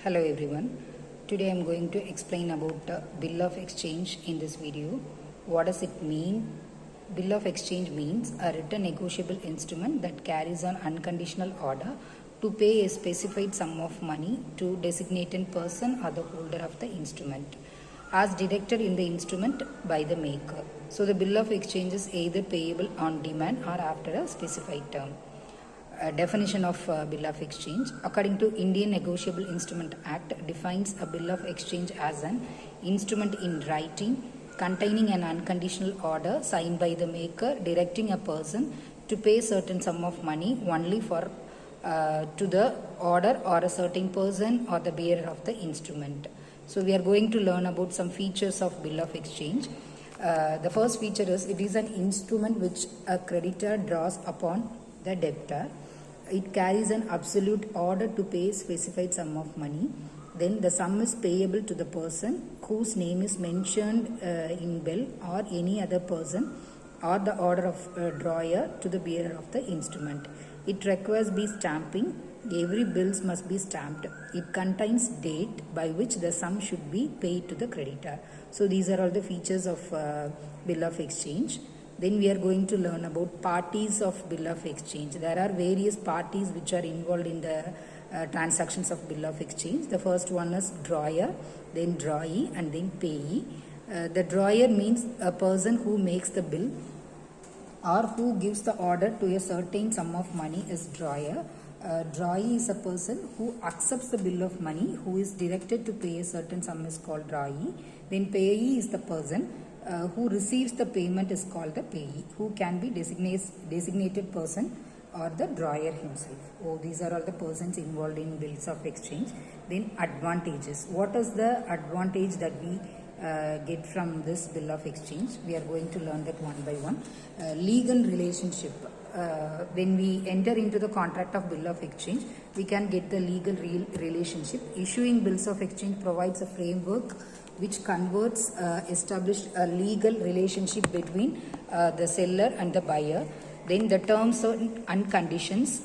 Hello everyone. Today I am going to explain about bill of exchange in this video. What does it mean? Bill of exchange means a written negotiable instrument that carries an unconditional order to pay a specified sum of money to designated person or the holder of the instrument as directed in the instrument by the maker. So the bill of exchange is either payable on demand or after a specified term. Definition of bill of exchange. According to Indian Negotiable Instrument Act, defines a bill of exchange as an instrument in writing containing an unconditional order signed by the maker directing a person to pay certain sum of money only for to the order or a certain person or the bearer of the instrument. So we are going to learn about some features of bill of exchange. The first feature is it is an instrument which a creditor draws upon the debtor. It carries an absolute order to pay specified sum of money. Then the sum is payable to the person whose name is mentioned in bill or any other person or the order of drawer to the bearer of the instrument. It requires be stamping. Every bills must be stamped. It contains date by which the sum should be paid to the creditor. So these are all the features of bill of exchange. Then we are going to learn about parties of bill of exchange. There are various parties which are involved in the transactions of bill of exchange. The first one is drawer, then drawee, and then payee. The drawer means a person who makes the bill or who gives the order to a certain sum of money is drawer. Drawee is a person who accepts the bill of money, who is directed to pay a certain sum is called drawee. Then payee is the person who receives the payment is called the payee, who can be designated person or the drawer himself. Oh, these are all the persons involved in bills of exchange. Then advantages. What is the advantage that we get from this bill of exchange? We are going to learn that one by one. Legal relationship. When we enter into the contract of bill of exchange, we can get the legal relationship. Issuing bills of exchange provides a framework which converts established a legal relationship between the seller and the buyer. Then the terms and conditions.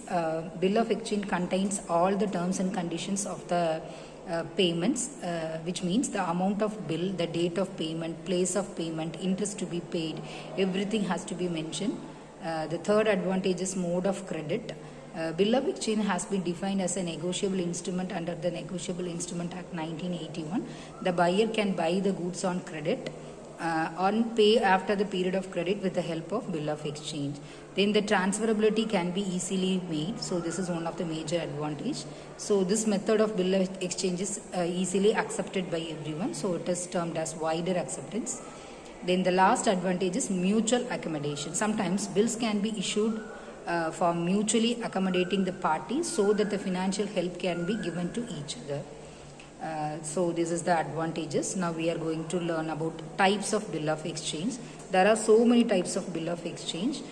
Bill of exchange contains all the terms and conditions of the payments, which means the amount of bill, the date of payment, place of payment, interest to be paid, everything has to be mentioned. The third advantage is mode of credit. Bill of exchange has been defined as a negotiable instrument under the Negotiable Instrument Act 1981. The buyer can buy the goods on credit on pay after the period of credit with the help of bill of exchange. Then the transferability can be easily made. So this is one of the major advantage. So this method of bill of exchange is easily accepted by everyone. So it is termed as wider acceptance. Then the last advantage is mutual accommodation. Sometimes bills can be issued for mutually accommodating the parties so that the financial help can be given to each other. So this is the advantages. Now we are going to learn about types of bill of exchange. There are so many types of bill of exchange.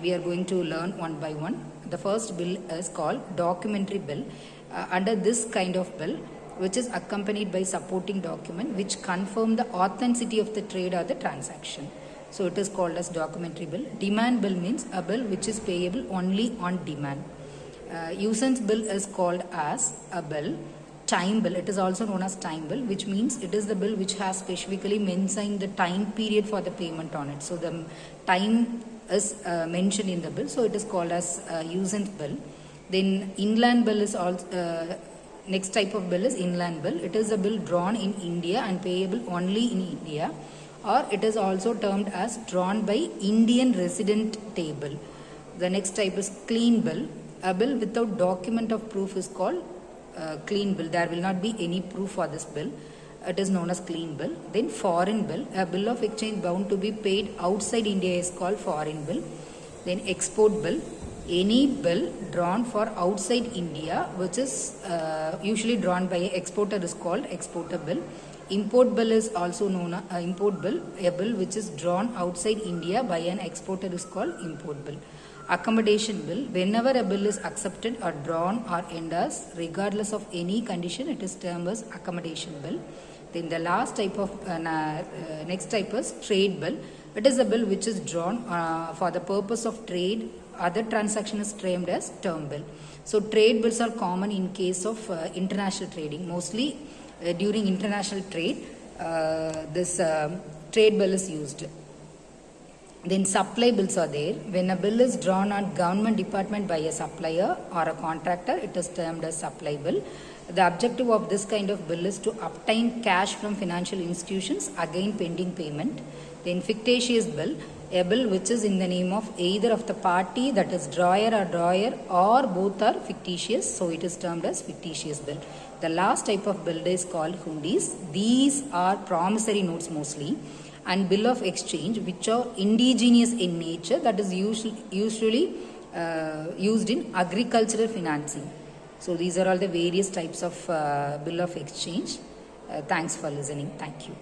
We are going to learn one by one. The first bill is called documentary bill. Under this kind of bill, which is accompanied by supporting document which confirm the authenticity of the trade or the transaction. So it is called as documentary bill. Demand bill means a bill which is payable only on demand. Usance bill is called as a bill. Time bill, it is also known as time bill, which means it is the bill which has specifically mentioned the time period for the payment on it. So the time is mentioned in the bill, so it is called as usance bill. Then inland bill is also next type of bill is inland bill. It is a bill drawn in India and payable only in India, or it is also termed as drawn by Indian resident table. The next type is clean bill. A bill without document of proof is called clean bill. There will not be any proof for this bill. It is known as clean bill. Then foreign bill. A bill of exchange bound to be paid outside India is called foreign bill. Then export bill. Any bill drawn for outside India, which is usually drawn by an exporter, is called exporter bill. Import bill is also known as import bill. A bill which is drawn outside India by an exporter is called import bill. Accommodation bill. Whenever a bill is accepted or drawn or endorsed, regardless of any condition, it is termed as accommodation bill. Then the last type of next type is trade bill. It is a bill which is drawn for the purpose of trade other transaction is termed as term bill. So trade bills are common in case of international trading. Mostly during international trade, this trade bill is used. Then supply bills are there. When a bill is drawn on government department by a supplier or a contractor, it is termed as supply bill. The objective of this kind of bill is to obtain cash from financial institutions again pending payment. Then fictitious bill, a bill which is in the name of either of the party, that is drawer or both are fictitious, so it is termed as fictitious bill. The last type of bill is called hundis. These are promissory notes mostly, and bill of exchange which are indigenous in nature, that is usually used in agricultural financing. So these are all the various types of bill of exchange. Thanks for listening. Thank you.